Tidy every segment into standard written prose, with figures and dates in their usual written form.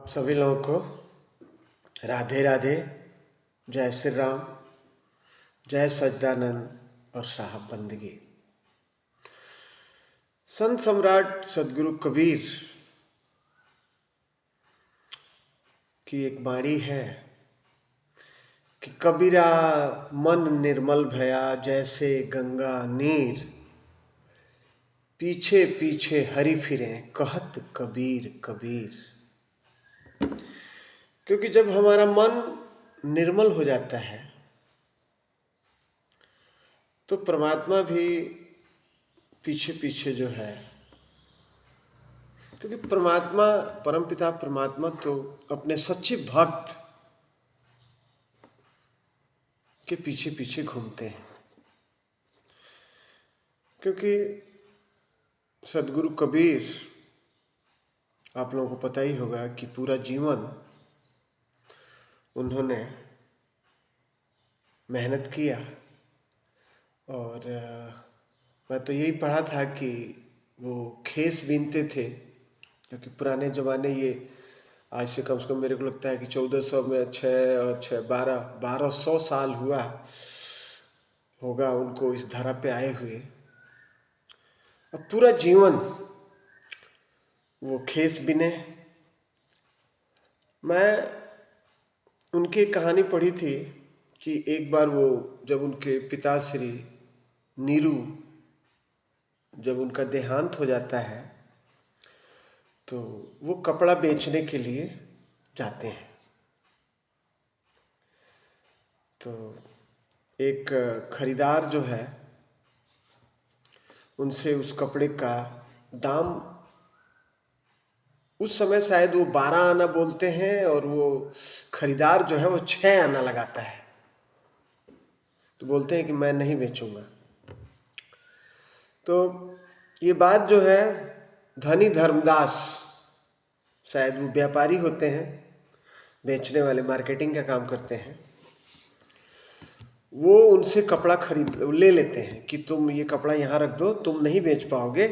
सभी लोगों को राधे राधे, जय श्री राम, जय सच्चिदानंद और साहब बंदगी। संत सम्राट सदगुरु कबीर की एक वाणी है कि कबीरा मन निर्मल भया जैसे गंगा नीर, पीछे पीछे हरि फिरे कहत कबीर कबीर। क्योंकि जब हमारा मन निर्मल हो जाता है तो परमात्मा भी पीछे पीछे जो है, क्योंकि परमात्मा, परमपिता परमात्मा तो अपने सच्चे भक्त के पीछे पीछे घूमते हैं। क्योंकि सदगुरु कबीर, आप लोगों को पता ही होगा कि पूरा जीवन उन्होंने मेहनत किया। और मैं तो यही पढ़ा था कि वो खेस बीनते थे, क्योंकि पुराने ज़माने, ये आज से कम मेरे को लगता है कि 1400 में 1200 साल हुआ होगा उनको इस धरा पे आए हुए। अब पूरा जीवन वो खेस बिने। मैं उनकी कहानी पढ़ी थी कि एक बार वो, जब उनके पिताश्री नीरू, जब उनका देहांत हो जाता है तो वो कपड़ा बेचने के लिए जाते हैं। तो एक खरीदार जो है उनसे उस कपड़े का दाम, उस समय शायद वो 12 आना बोलते हैं और वो खरीदार जो है वो 6 आना लगाता है। तो बोलते हैं कि मैं नहीं बेचूंगा। तो ये बात जो है, धनी धर्मदास, शायद वो व्यापारी होते हैं, बेचने वाले, मार्केटिंग का काम करते हैं, वो उनसे कपड़ा खरीद ले लेते हैं कि तुम ये कपड़ा यहाँ रख दो, तुम नहीं बेच पाओगे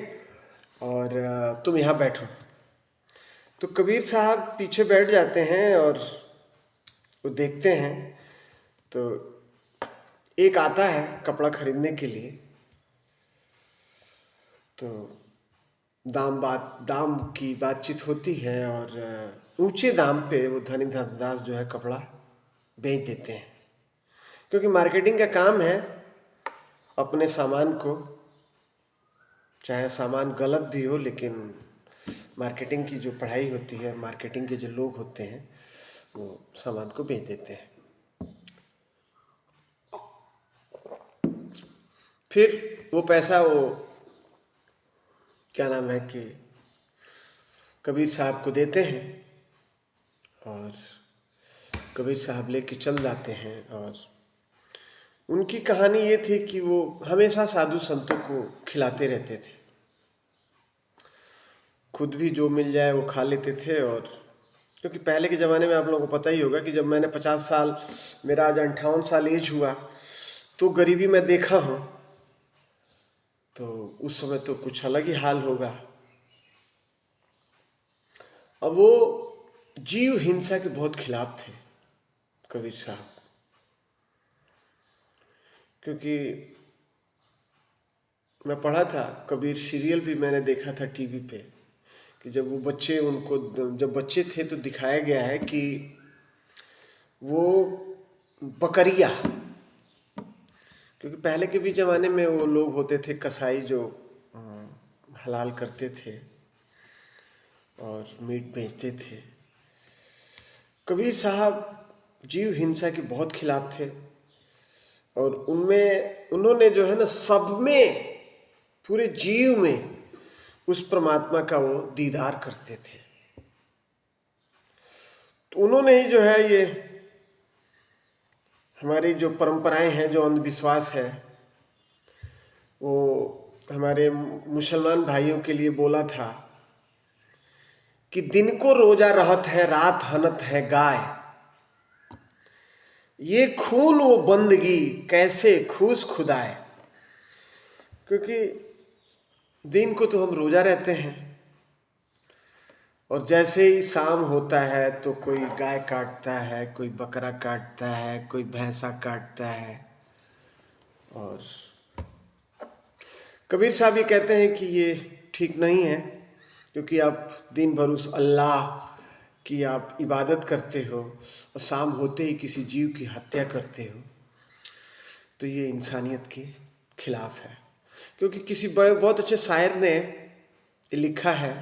और तुम यहाँ बैठो। तो कबीर साहब पीछे बैठ जाते हैं और वो देखते हैं। तो एक आता है कपड़ा खरीदने के लिए, तो दाम की बातचीत होती है और ऊंचे दाम पे वो धनी धर्मदास जो है कपड़ा बेच देते हैं। क्योंकि मार्केटिंग का काम है अपने सामान को, चाहे सामान गलत भी हो, लेकिन मार्केटिंग की जो पढ़ाई होती है, मार्केटिंग के जो लोग होते हैं, वो सामान को बेच देते हैं। फिर वो पैसा, वो क्या नाम है कि कबीर साहब को देते हैं और कबीर साहब लेके चल जाते हैं। और उनकी कहानी ये थी कि वो हमेशा साधु संतों को खिलाते रहते थे, खुद भी जो मिल जाए वो खा लेते थे। और क्योंकि पहले के ज़माने में आप लोगों को पता ही होगा कि जब मैंने 50 साल, मेरा आज 58 साल एज हुआ, तो गरीबी में देखा हूँ। तो उस समय तो कुछ अलग ही हाल होगा। अब वो जीव हिंसा के बहुत खिलाफ थे कबीर साहब। क्योंकि मैं पढ़ा था, कबीर सीरियल भी मैंने देखा था टीवी पे, कि जब वो बच्चे, उनको जब बच्चे थे तो दिखाया गया है कि वो बकरिया, क्योंकि पहले के भी ज़माने में वो लोग होते थे कसाई जो हलाल करते थे और मीट बेचते थे। कबीर साहब जीव हिंसा के बहुत खिलाफ थे और उनमें उन्होंने जो है ना, सब में, पूरे जीव में उस परमात्मा का वो दीदार करते थे। तो उन्होंने ही जो है, ये हमारी जो परंपराएं हैं, जो अंधविश्वास है, वो हमारे मुसलमान भाइयों के लिए बोला था कि दिन को रोजा रहत है, रात हनत है गाय, ये खून वो बंदगी कैसे खूस खुदाए। क्योंकि दिन को तो हम रोजा रहते हैं और जैसे ही शाम होता है तो कोई गाय काटता है, कोई बकरा काटता है, कोई भैंसा काटता है। और कबीर साहब ये कहते हैं कि ये ठीक नहीं है, क्योंकि आप दिन भर उस अल्लाह की आप इबादत करते हो और शाम होते ही किसी जीव की हत्या करते हो, तो ये इंसानियत के खिलाफ है। क्योंकि किसी बड़े बहुत अच्छे शायर ने लिखा है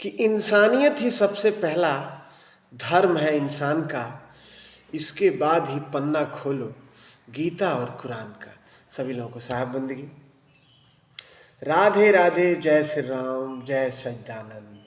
कि इंसानियत ही सबसे पहला धर्म है इंसान का, इसके बाद ही पन्ना खोलो गीता और कुरान का। सभी लोगों को साहब बंदगी। राधे राधे, जय श्री राम, जय सच्चिदानंद।